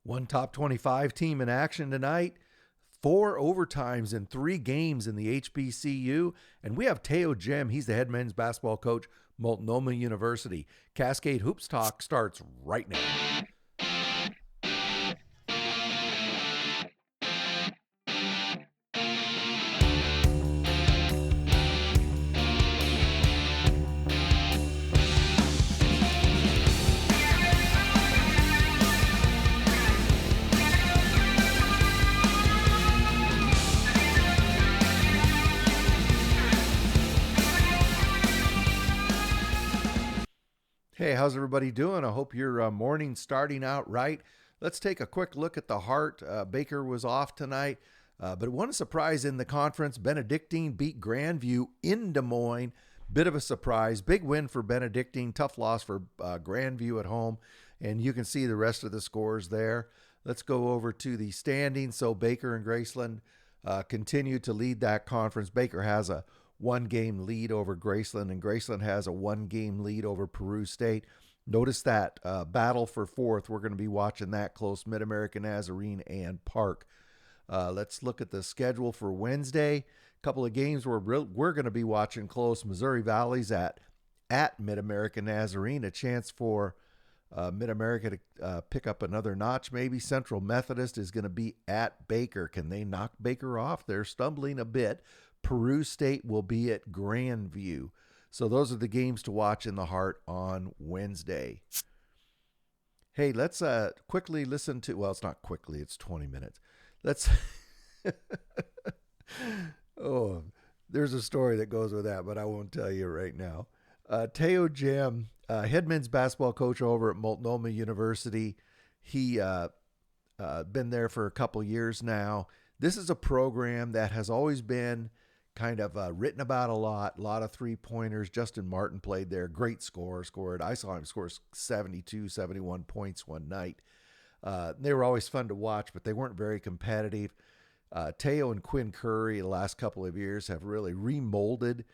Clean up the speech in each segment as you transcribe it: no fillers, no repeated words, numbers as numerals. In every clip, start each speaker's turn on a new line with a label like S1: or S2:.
S1: One top 25 team in action tonight, 4 overtimes in 3 games in the HBCU, and we have Teo Jem. He's the head men's basketball coach, Multnomah University. Cascade Hoops Talk starts right now. Hey, how's everybody doing? I hope your morning's starting out right. Let's take a quick look at the Heart. Baker was off tonight, but one surprise in the conference. Benedictine beat Grandview in Des Moines. Bit of a surprise. Big win for Benedictine. Tough loss for Grandview at home, and you can see the rest of the scores there. Let's go over to the standings. So Baker and Graceland continue to lead that conference. Baker has a 1-game lead over Graceland, and Graceland has a 1-game lead over Peru State. Notice that battle for 4th. We're going to be watching that close, Mid-American Nazarene and Park. Let's look at the schedule for Wednesday. A couple of games we're going to be watching close. Missouri Valley's at Mid-American Nazarene, a chance for Mid-America to pick up another notch maybe. Central Methodist is going to be at Baker. Can they knock Baker off? They're stumbling a bit. Peru State will be at Grandview. So those are the games to watch in the Heart on Wednesday. Hey, let's quickly listen to, well, it's not quickly, it's 20 minutes. Let's, oh, there's a story that goes with that, but I won't tell you right now. Teo Jem, head men's basketball coach over at Multnomah University. He been there for a couple years now. This is a program that has always been kind of written about a lot of three-pointers. Justin Martin played there, great scored. I saw him score 72, 71 points one night. They were always fun to watch, but they weren't very competitive. Teo and Quinn Curry the last couple of years have really remolded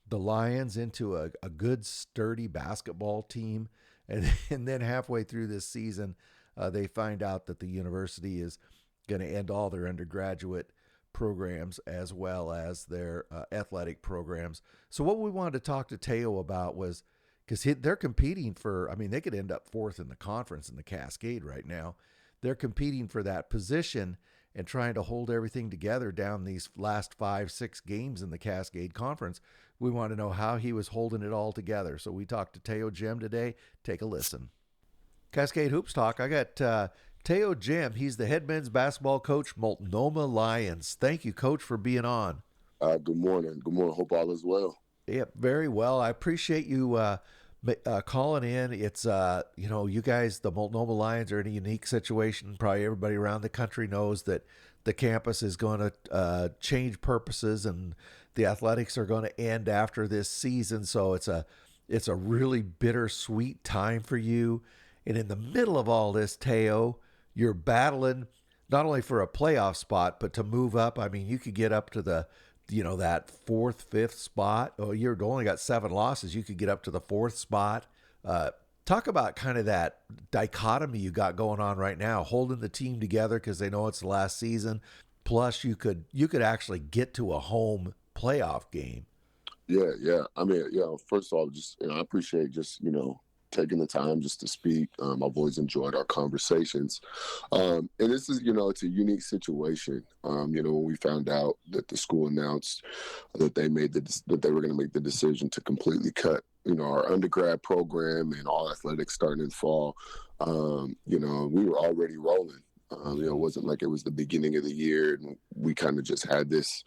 S1: the Lions into a good, sturdy basketball team. And then halfway through this season, they find out that the university is going to end all their undergraduate programs as well as their athletic programs. So what we wanted to talk to Teo about was, because they're competing for, I mean, they could end up 4th in the conference in the Cascade right now. They're competing for that position and trying to hold everything together down these last 5-6 games in the Cascade Conference. We want to know how he was holding it all together. So we talked to Teo Jem today. Take a listen. Cascade Hoops Talk. I got Teo Jem. He's the head men's basketball coach, Multnomah Lions. Thank you, Coach, for being on.
S2: Good morning. Good morning. Hope all is well.
S1: Yep, very well. I appreciate you calling in. It's, you guys, the Multnomah Lions, are in a unique situation. Probably everybody around the country knows that the campus is going to change purposes and the athletics are going to end after this season. So it's a really bittersweet time for you. And in the middle of all this, Teo, you're battling not only for a playoff spot, but to move up. I mean, you could get up to the, that 4th, 5th spot. Oh, you've only got 7 losses. You could get up to the 4th spot. Talk about kind of that dichotomy you got going on right now, holding the team together because they know it's the last season. Plus, you could actually get to a home playoff game.
S2: Yeah. I mean, first of all, just, I appreciate just, taking the time just to speak. I've always enjoyed our conversations. And this is, it's a unique situation. When we found out that the school announced that they were going to make the decision to completely cut, our undergrad program and all athletics starting in fall, we were already rolling. It wasn't like it was the beginning of the year and we kind of just had this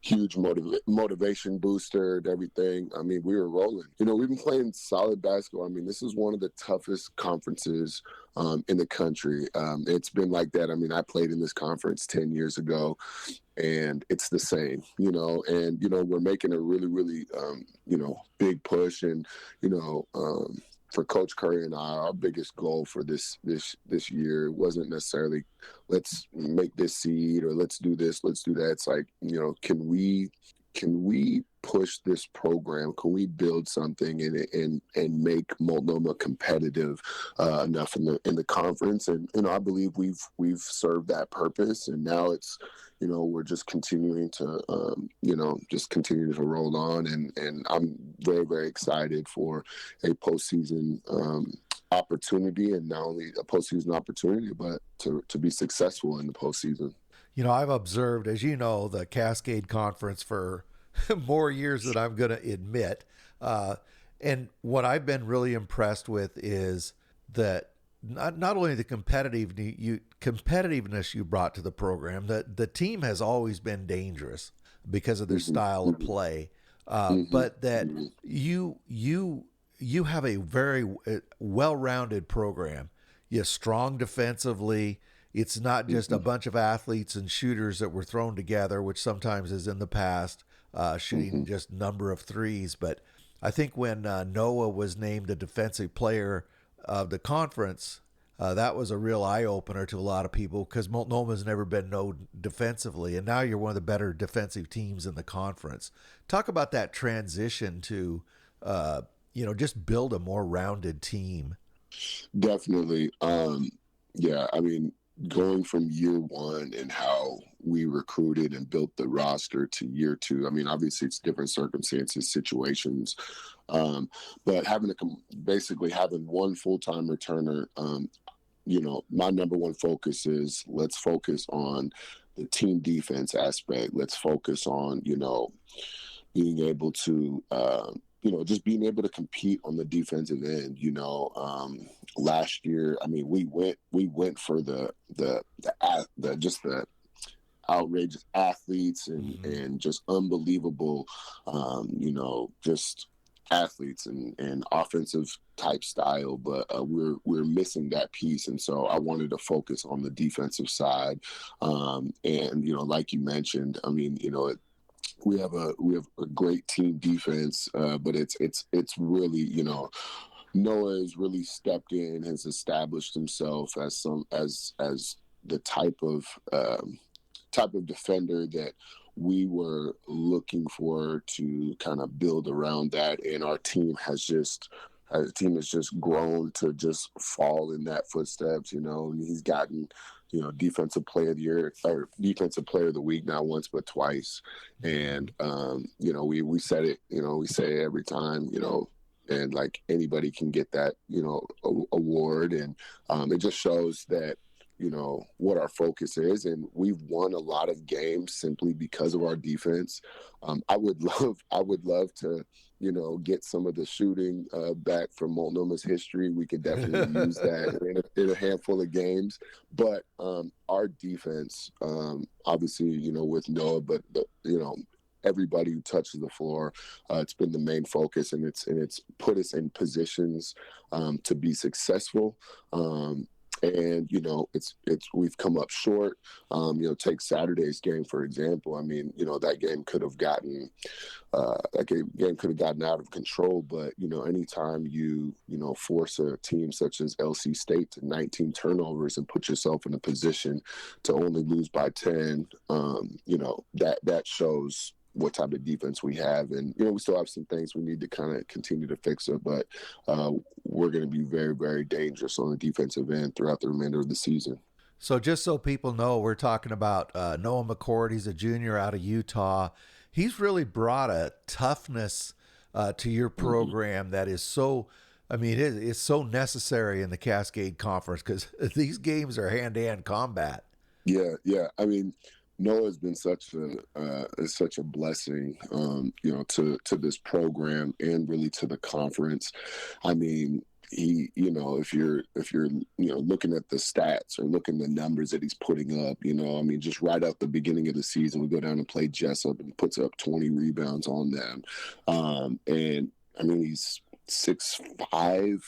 S2: huge motivation booster and everything. I mean, we were rolling. We've been playing solid basketball. I mean, this is one of the toughest conferences in the country. It's been like that. I mean, I played in this conference 10 years ago, and it's the same, and, we're making a really, really, big push. And, for Coach Curry and I, our biggest goal for this year wasn't necessarily let's make this seed or let's do this, let's do that. It's like, can we push this program? Can we build something and make Multnomah competitive enough in the conference? And I believe we've served that purpose, and now it's we're just continuing to just continue to roll on, and I'm very, very excited for a postseason opportunity, and not only a postseason opportunity, but to be successful in the postseason.
S1: I've observed, as you know, the Cascade Conference for more years than I'm going to admit. And what I've been really impressed with is that not only the competitiveness you brought to the program, that the team has always been dangerous because of their style of play, but that you have a very well-rounded program. You're strong defensively. It's not just a bunch of athletes and shooters that were thrown together, which sometimes is in the past, shooting just number of threes. But I think when NAIA was named the defensive player of the conference, that was a real eye-opener to a lot of people because Multnomah's never been known defensively, and now you're one of the better defensive teams in the conference. Talk about that transition to, just build a more rounded team.
S2: Definitely. Yeah, I mean, going from year one and how we recruited and built the roster to year two, I mean, obviously it's different circumstances, situations, but basically having one full-time returner, my number one focus is let's focus on the team defense aspect. Let's focus on, being able to, just being able to compete on the defensive end. Last year, I mean, we went for the outrageous athletes and just unbelievable, just athletes and offensive type style, but we're missing that piece, and so I wanted to focus on the defensive side. And like you mentioned, I mean, we have a great team defense, but it's really, NAIA has really stepped in, has established himself as the type of defender that we were looking for to kind of build around that, and our team has just grown to just fall in that footsteps. And he's gotten defensive player of the year or defensive player of the week not once but twice, and we said it, we say it every time, and like anybody can get that award, and it just shows that what our focus is, and we've won a lot of games simply because of our defense. I would love to get some of the shooting back from Multnomah's history. We could definitely use that in a handful of games, but our defense, obviously, with Noah, but everybody who touches the floor, it's been the main focus, and it's put us in positions to be successful. And we've come up short. Take Saturday's game for example. I mean, that game could have gotten out of control. But anytime you force a team such as LC State to 19 turnovers and put yourself in a position to only lose by 10, that shows what type of defense we have. And, we still have some things we need to kind of continue to fix it, but we're going to be very, very dangerous on the defensive end throughout the remainder of the season.
S1: So just so people know, we're talking about Noah McCord. He's a junior out of Utah. He's really brought a toughness to your program that is so, I mean, it's so necessary in the Cascade Conference because these games are hand-to-hand combat.
S2: Yeah. I mean, Noah has been such a blessing, to this program and really to the conference. I mean, he, if you're looking at the stats or looking at the numbers that he's putting up, I mean, just right out the beginning of the season, we go down and play Jessup and he puts up 20 rebounds on them. And I mean, he's 6'5"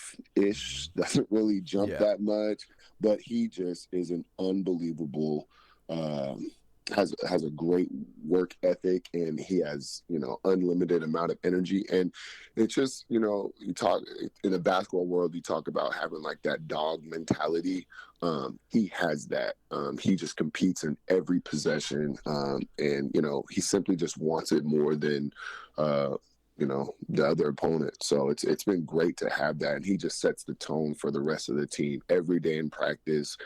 S2: doesn't really jump that much, but he just is an unbelievable, has a great work ethic, and he has unlimited amount of energy. And it's just you talk in the basketball world, you talk about having like that dog mentality. He has that. He just competes in every possession, and he simply just wants it more than the other opponent. So it's been great to have that, and he just sets the tone for the rest of the team every day in practice.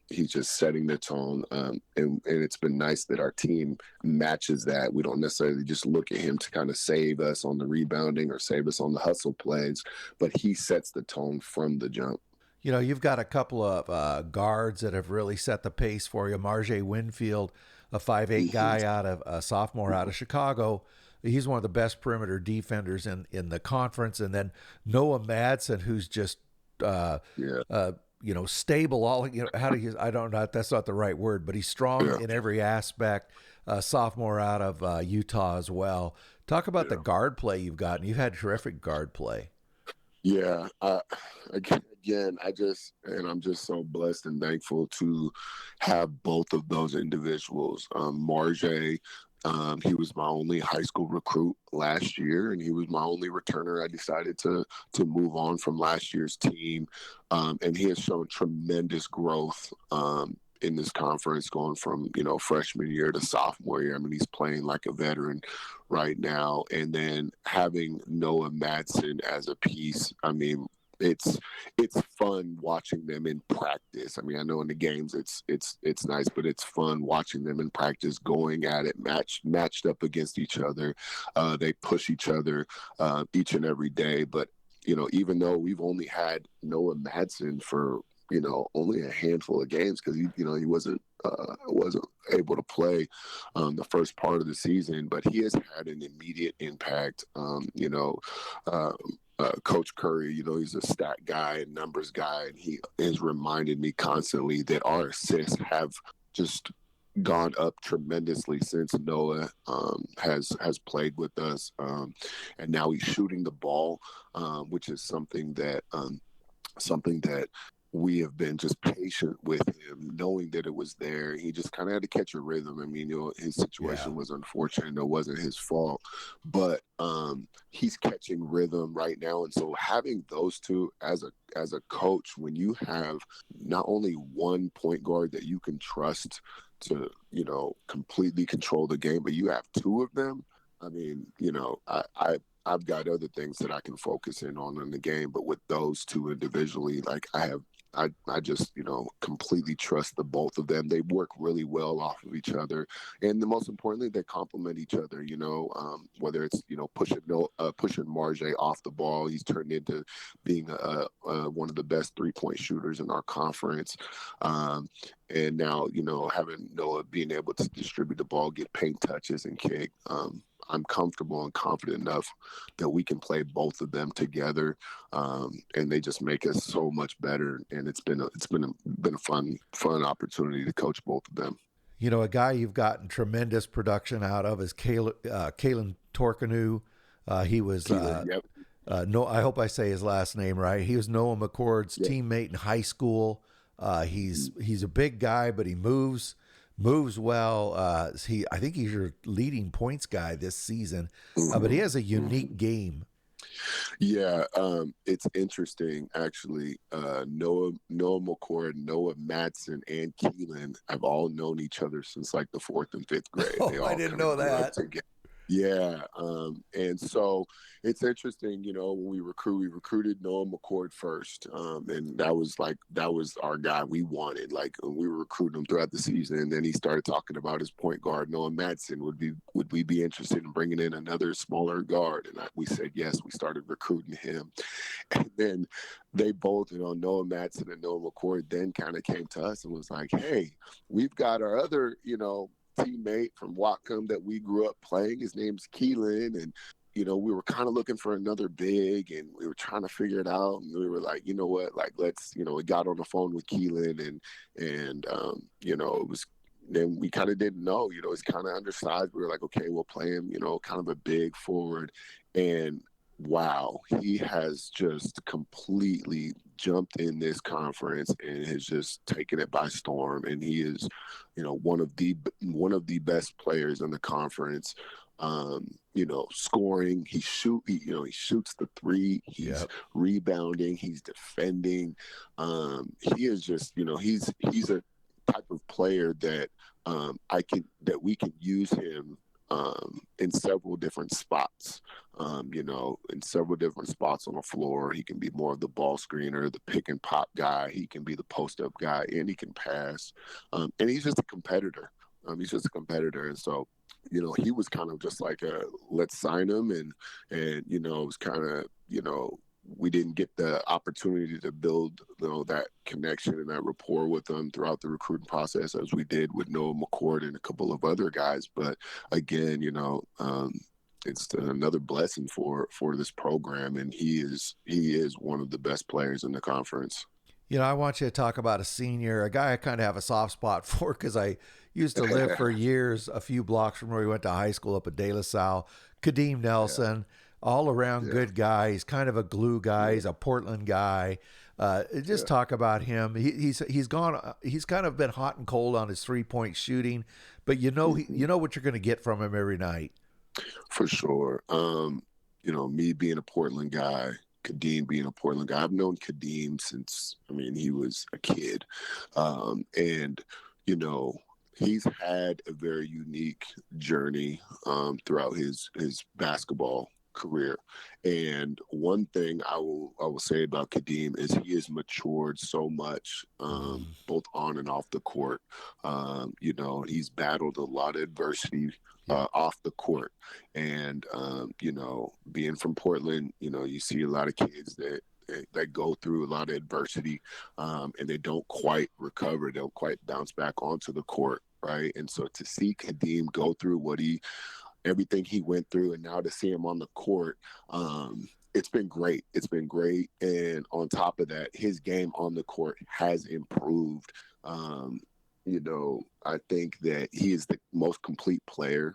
S2: He's just setting the tone, and it's been nice that our team matches that. We don't necessarily just look at him to kind of save us on the rebounding or save us on the hustle plays, but he sets the tone from the jump.
S1: You know, you've got a couple of guards that have really set the pace for you. Marjay Winfield, a 5'8" guy out of a sophomore out of Chicago. He's one of the best perimeter defenders in the conference. And then Noah Madsen, who's just,
S2: Yeah.
S1: stable. How do you, I don't know, that's not the right word, but he's strong in every aspect. Sophomore out of Utah as well. Talk about the guard play you've gotten. You've had terrific guard play.
S2: Yeah. Again, I'm just so blessed and thankful to have both of those individuals. Marjay, he was my only high school recruit last year, and he was my only returner. I decided to move on from last year's team, and he has shown tremendous growth in this conference, going from freshman year to sophomore year. I mean, he's playing like a veteran right now, and then having Noah Madsen as a piece. I mean, it's fun watching them in practice. I mean, I know in the games it's nice, but it's fun watching them in practice, going at it, matched up against each other. They push each other each and every day. But even though we've only had Noah Madsen for only a handful of games, because he wasn't able to play the first part of the season, but he has had an immediate impact. Coach Curry, he's a stat guy and numbers guy, and he has reminded me constantly that our assists have just gone up tremendously since Noah has played with us, and now he's shooting the ball, which is something that we have been just patient with him, knowing that it was there. He just kind of had to catch a rhythm. I mean, his situation was unfortunate. It wasn't his fault, but he's catching rhythm right now. And so having those two as a coach, when you have not only one point guard that you can trust to, completely control the game, but you have two of them. I mean, I've got other things that I can focus in the game, but with those two individually, like I just, completely trust the both of them. They work really well off of each other. And the most importantly, they complement each other, whether it's, pushing Marjay off the ball. He's turned into being one of the best 3-point shooters in our conference. And now, having Noah being able to distribute the ball, get paint touches and kick, I'm comfortable and confident enough that we can play both of them together, and they just make us so much better. And it's been a fun opportunity to coach both of them.
S1: A guy you've gotten tremendous production out of is Kalen Torkanu. He was
S2: Yep.
S1: no, I hope I say his last name right. He was Noah McCord's teammate in high school. He's a big guy, but he moves well. I think he's your leading points guy this season, but he has a unique game.
S2: Yeah, it's interesting actually. Noah McCord, Noah Madsen, and Keelan have all known each other since like the 4th and 5th grade.
S1: Oh,
S2: They all
S1: I didn't know that.
S2: Yeah, and so it's interesting, when we recruited Noah McCord first, and that was our guy we wanted. Like we were recruiting him throughout the season, and then he started talking about his point guard Noah Madsen. Would we be interested in bringing in another smaller guard? And we said yes. We started recruiting him, and then they both, Noah Madsen and Noah McCord, then kind of came to us and was like, "Hey, we've got our other, teammate from Whatcom that we grew up playing. His name's Keelan, and we were kind of looking for another big, and we were trying to figure it out. And we were like, you know what, like let's, we got on the phone with Keelan, and it was. Then we kind of didn't know, he's kind of undersized. We were like, okay, we'll play him, kind of a big forward, and wow, he has just completely jumped in this conference and has just taken it by storm. And he is, one of the best players in the conference. Scoring, he shoots the three, he's rebounding, he's defending. He is just, he's a type of player that we can use him in several different spots. In several different spots on the floor. He can be more of the ball screener, the pick and pop guy. He can be the post up guy, and he can pass. And he's just a competitor. And so, he was kind of just like let's sign him, and it was kind of we didn't get the opportunity to build that connection and that rapport with them throughout the recruiting process as we did with Noah McCord and a couple of other guys. But again, it's another blessing for this program, and he is one of the best players in the conference.
S1: I want you to talk about a senior, a guy I kind of have a soft spot for because I used to live for years a few blocks from where we went to high school up at De La Salle. Kadeem Nelson, all around good guy. He's kind of a glue guy. He's a Portland guy. Just talk about him. He's kind of been hot and cold on his 3-point shooting, but you know what you're going to get from him every night.
S2: For sure. Me being a Portland guy, Kadeem being a Portland guy. I've known Kadeem since, he was a kid. And he's had a very unique journey throughout his basketball career. And one thing I will say about Kadeem is he has matured so much, both on and off the court. He's battled a lot of adversity off the court. And, being from Portland, you see a lot of kids that go through a lot of adversity and they don't quite recover, don't quite bounce back onto the court, right? And so to see Kadeem go through everything he went through, and now to see him on the court, it's been great. And on top of that, his game on the court has improved. I think that he is the most complete player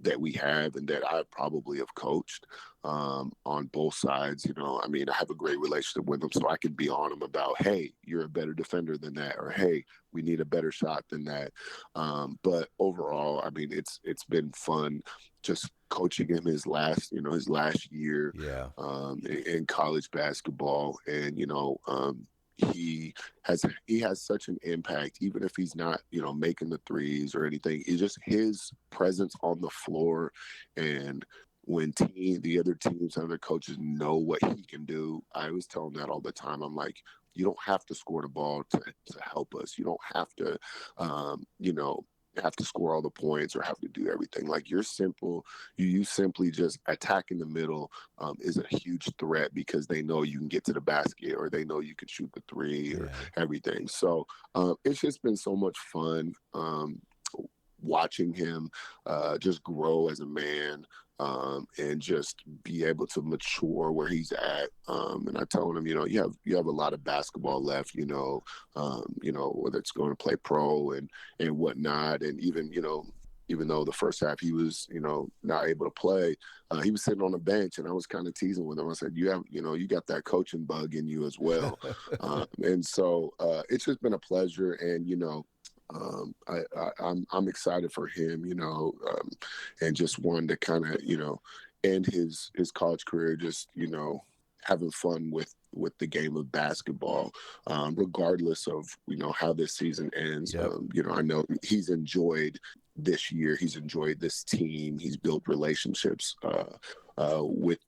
S2: that we have and that I probably have coached on both sides. I have a great relationship with him, so I can be on him about, hey, you're a better defender than that, or hey, we need a better shot than that. But overall, it's been fun just coaching him his last year in college basketball. And, he has such an impact, even if he's not, making the threes or anything. It's just his presence on the floor. And when the other teams and other coaches know what he can do, I always tell them that all the time. I'm like, you don't have to score the ball to help us. You don't have to, have to score all the points or have to do everything. Like you simply just attacking the middle is a huge threat because they know you can get to the basket or they know you can shoot the three or everything. So it's just been so much fun watching him just grow as a man and just be able to mature where he's at. And I told him, you have a lot of basketball left, whether it's going to play pro and whatnot. And even though the first half he was, not able to play, he was sitting on the bench, and I was kind of teasing with him. I said, you got that coaching bug in you as well. And so it's just been a pleasure. And, I'm excited for him, and just wanted to kind of, end his college career, just, having fun with the game of basketball, regardless of, how this season ends. I know he's enjoyed this year. He's enjoyed this team. He's built relationships with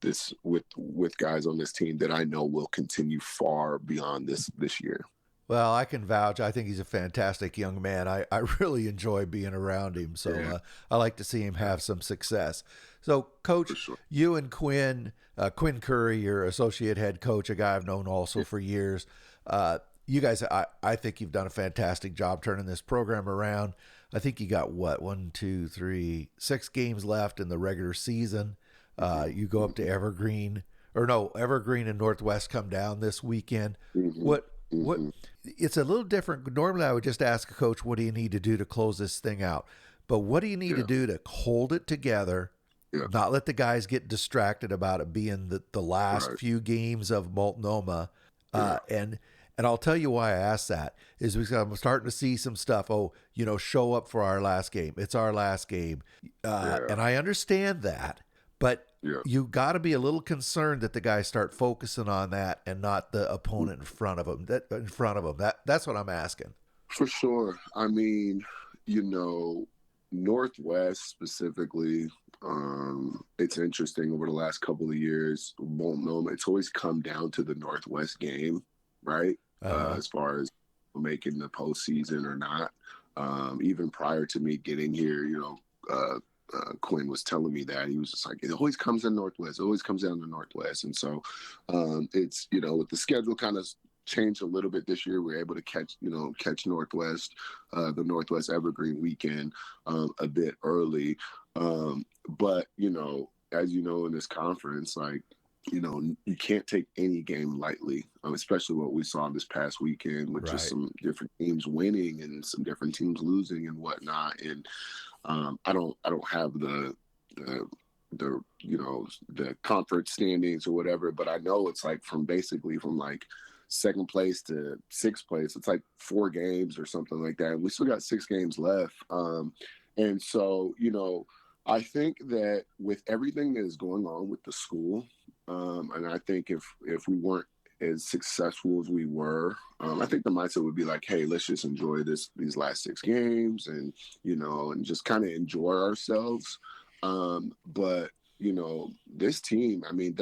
S2: guys on this team that I know will continue far beyond this year.
S1: Well, I can vouch. I think he's a fantastic young man. I really enjoy being around him. So I like to see him have some success. So, Coach, you and Quinn Curry, your associate head coach, a guy I've known also for years, you guys, I think you've done a fantastic job turning this program around. I think you got, 6 games left in the regular season. You go up to Evergreen and Northwest come down this weekend. What it's a little different. Normally I would just ask a coach, what do you need to do to close this thing out? But what do you need to do to hold it together, not let the guys get distracted about it being the last few games of Multnomah? And I'll tell you why I asked that is because I'm starting to see some stuff. Show up for our last game. It's our last game. And I understand that, but you got to be a little concerned that the guys start focusing on that and not the opponent in front of them. That's what I'm asking.
S2: For sure. Northwest specifically, it's interesting over the last couple of years. Multnomah, it's always come down to the Northwest game, right?
S1: Uh-huh.
S2: As far as making the postseason or not. Even prior to me getting here, Quinn was telling me that he was just like, it always comes in Northwest, it always comes down to Northwest, and so it's with the schedule kind of changed a little bit this year. We're able to catch Northwest, the Northwest Evergreen weekend a bit early, but as you know in this conference, like you can't take any game lightly, especially what we saw this past weekend with just
S1: Right.
S2: some different teams winning and some different teams losing and whatnot. And I don't have the the conference standings or whatever, but I know it's like from like second place to sixth place, it's like 4 games or something like that. And we still got 6 games left. And so, I think that with everything that is going on with the school, and I think if we weren't as successful as we were, I think the mindset would be like, hey, let's just enjoy these last 6 games, and and just kind of enjoy ourselves. But this team, I mean,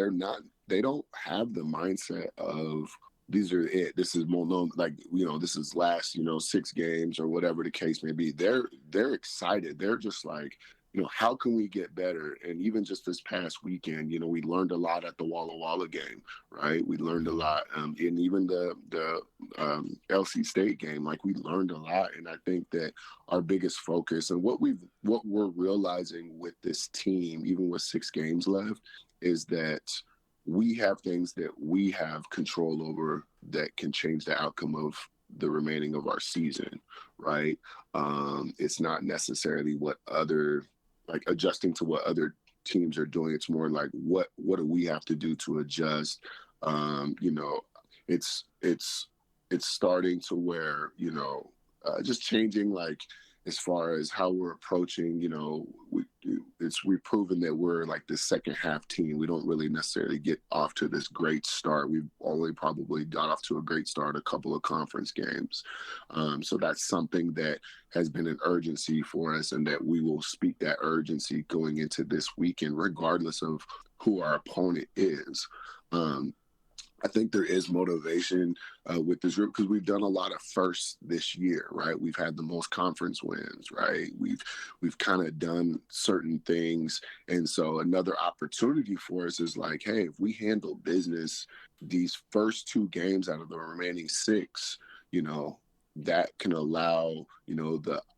S2: they don't have the mindset of these are it. This is more known, like this is last 6 games or whatever the case may be. They're excited. They're just like, how can we get better? And even just this past weekend, we learned a lot at the Walla Walla game, right? We learned a lot, and even the LC State game, like we learned a lot. And I think that our biggest focus and what we're realizing with this team, even with 6 games left, is that we have things that we have control over that can change the outcome of the remaining of our season, right? It's not necessarily what other like adjusting to what other teams are doing. It's more like what do we have to do to adjust? It's starting to where just changing, like as far as how we're approaching. We've proven that we're like the second half team. We don't really necessarily get off to this great start. We've only probably got off to a great start a couple of conference games. So that's something that has been an urgency for us, and that we will speak that urgency going into this weekend, regardless of who our opponent is. I think there is motivation with this group because we've done a lot of firsts this year, right? We've had the most conference wins, right? We've kind of done certain things, and so another opportunity for us is like, hey, if we handle business these first 2 games out of the remaining 6, that can allow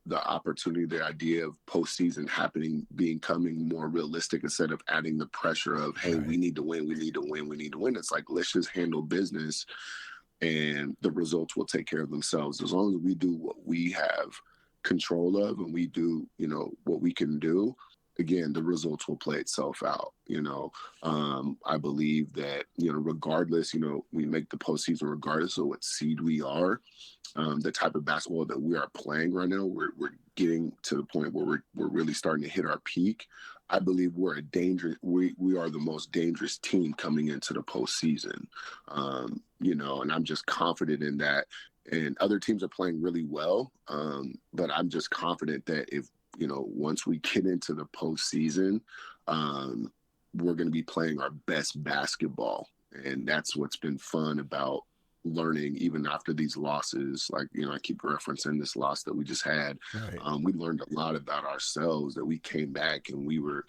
S2: the opportunity, the idea of postseason becoming more realistic, instead of adding the pressure of, hey,
S1: Right.
S2: we need to win, we need to win, we need to win. It's like, let's just handle business, and the results will take care of themselves as long as we do what we have control of, and we do what we can do. Again, the results will play itself out. I believe that regardless, we make the postseason regardless of what seed we are. The type of basketball that we are playing right now, we're getting to the point where we're really starting to hit our peak. I believe we are the most dangerous team coming into the postseason. And I'm just confident in that. And other teams are playing really well, but I'm just confident that if once we get into the postseason, we're going to be playing our best basketball, and that's what's been fun about learning even after these losses. Like I keep referencing this loss that we just had.
S1: Right.
S2: We learned a lot about ourselves, that we came back and we were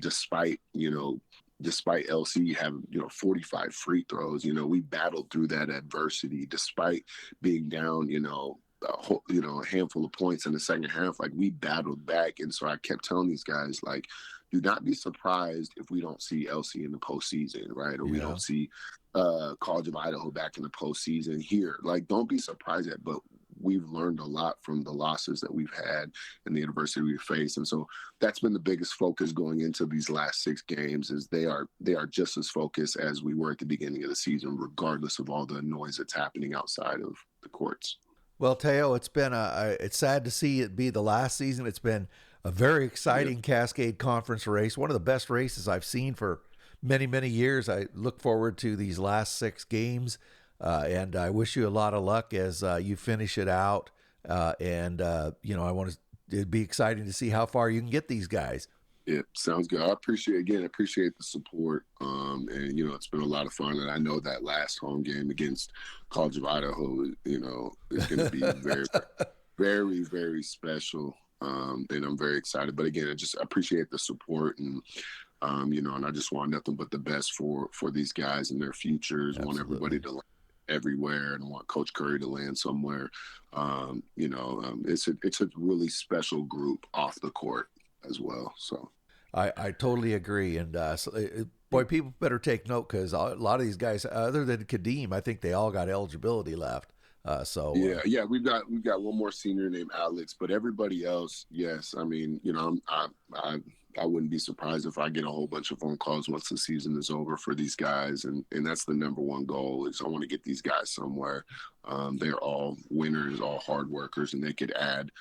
S2: despite LC having 45 free throws, we battled through that adversity despite being down a handful of points in the second half. Like, we battled back. And so I kept telling these guys, like, do not be surprised if we don't see LC in the postseason, right? Or we
S1: Yeah.
S2: don't see College of Idaho back in the postseason here. Like, don't be surprised at, but we've learned a lot from the losses that we've had and the adversity we've faced. And so that's been the biggest focus going into these last 6 games, is they are just as focused as we were at the beginning of the season, regardless of all the noise that's happening outside of the courts.
S1: Well, Teo, it's sad to see it be the last season. It's been a very
S2: Yeah.
S1: exciting Cascade Conference race, one of the best races I've seen for many, many years. I look forward to these last 6 games, and I wish you a lot of luck as you finish it out. I want to it'd be exciting to see how far you can get these guys.
S2: Yeah, sounds good. I appreciate the support. And you know, it's been a lot of fun. And I know that last home game against College of Idaho, you know, is going to be very, very, very special. And I'm very excited. But again, I just appreciate the support, and you know, and I just want nothing but the best for these guys and their futures. I want everybody to land everywhere, and I want Coach Curry to land somewhere. You know, it's a really special group off the court as well. So.
S1: I totally agree. And boy, people better take note, because a lot of these guys, other than Kadeem, I think they all got eligibility left.
S2: Yeah, we've got one more senior named Alex, but everybody else, yes. I mean, you know, I wouldn't be surprised if I get a whole bunch of phone calls once the season is over for these guys, and that's the number one goal. Is I want to get these guys somewhere. They're all winners, all hard workers, and they could add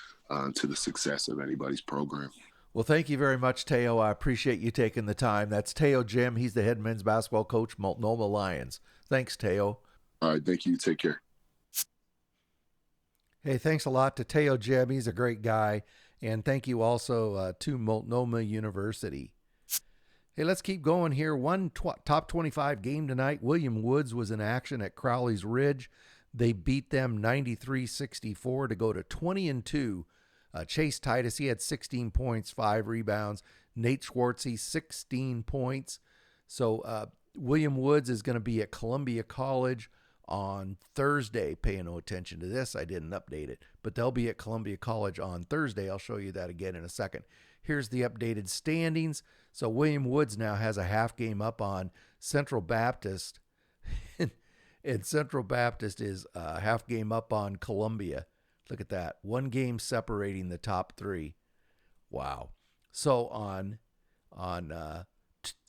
S2: to the success of anybody's program.
S1: Well, thank you very much, Teo. I appreciate you taking the time. That's Teo Jim. He's the head men's basketball coach, Multnomah Lions. Thanks, Teo.
S2: All right, thank you. Take care.
S1: Hey, thanks a lot to Teo Jim. He's a great guy. And thank you also to Multnomah University. Hey, let's keep going here. Top 25 game tonight. William Woods was in action at Crowley's Ridge. They beat them 93-64 to go to 20-2. Chase Titus, he had 16 points, 5 rebounds. Nate Schwartzy, 16 points. So William Woods is going to be at Columbia College on Thursday. Pay no attention to this. I didn't update it. But they'll be at Columbia College on Thursday. I'll show you that again in a second. Here's the updated standings. So William Woods now has a half game up on Central Baptist. And Central Baptist is a half game up on Columbia. Look at that. One game separating the top three. Wow. So on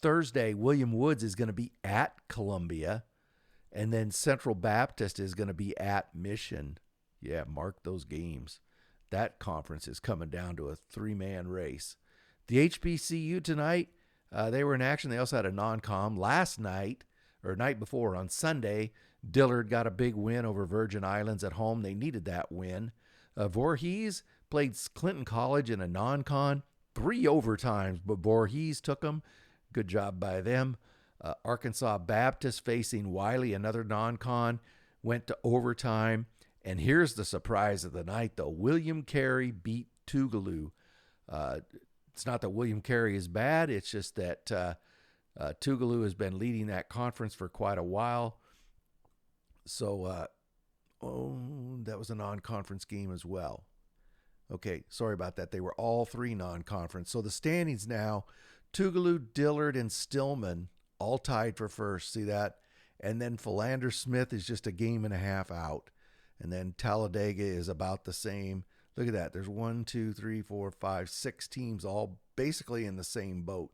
S1: Thursday, William Woods is going to be at Columbia, and then Central Baptist is going to be at Mission. Yeah, mark those games. That conference is coming down to a 3-man race. The HBCU tonight, they were in action. They also had a non-com last night, or night before on Sunday. Dillard got a big win over Virgin Islands at home. They needed that win. Voorhees played Clinton College in a non-con, 3 overtimes, but Voorhees took them. Good job by them. Arkansas Baptist facing Wiley, another non-con, went to overtime. And here's the surprise of the night, though. William Carey beat Tougaloo. It's not that William Carey is bad. It's just that Tougaloo has been leading that conference for quite a while. So, that was a non-conference game as well. Okay, sorry about that. They were all 3 non-conference. So the standings now, Tougaloo, Dillard, and Stillman all tied for first. See that? And then Philander Smith is just a game and a half out. And then Talladega is about the same. Look at that. There's 1, 2, 3, 4, 5, 6 teams all basically in the same boat.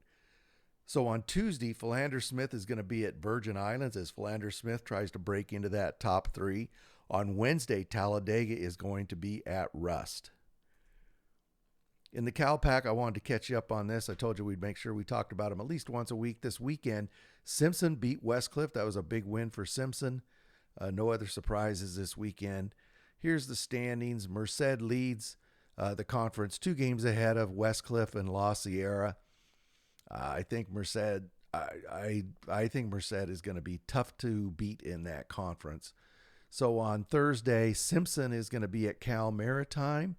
S1: So on Tuesday, Philander Smith is going to be at Virgin Islands as Philander Smith tries to break into that top 3. On Wednesday, Talladega is going to be at Rust. In the Cal Pac, I wanted to catch you up on this. I told you we'd make sure we talked about them at least once a week. This weekend, Simpson beat Westcliff. That was a big win for Simpson. No other surprises this weekend. Here's the standings. Merced leads the conference 2 games ahead of Westcliff and La Sierra. I think Merced. I think Merced is going to be tough to beat in that conference. So on Thursday, Simpson is going to be at Cal Maritime.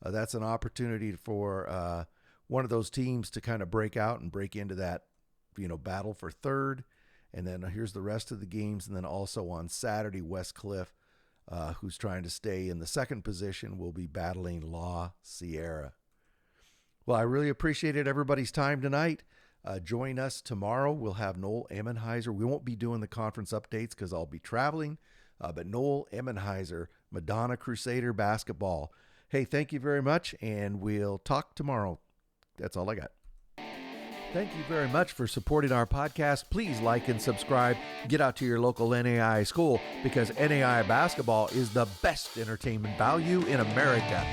S1: That's an opportunity for one of those teams to kind of break out and break into that, battle for third. And then here's the rest of the games. And then also on Saturday, Westcliff, who's trying to stay in the second position, will be battling La Sierra. Well, I really appreciated everybody's time tonight. Join us tomorrow. We'll have Noel Emmenheiser. We won't be doing the conference updates because I'll be traveling. But Noel Emmenheiser, Madonna Crusader basketball. Hey, thank you very much, and we'll talk tomorrow. That's all I got. Thank you very much for supporting our podcast. Please like and subscribe. Get out to your local NAIA school because NAIA basketball is the best entertainment value in America.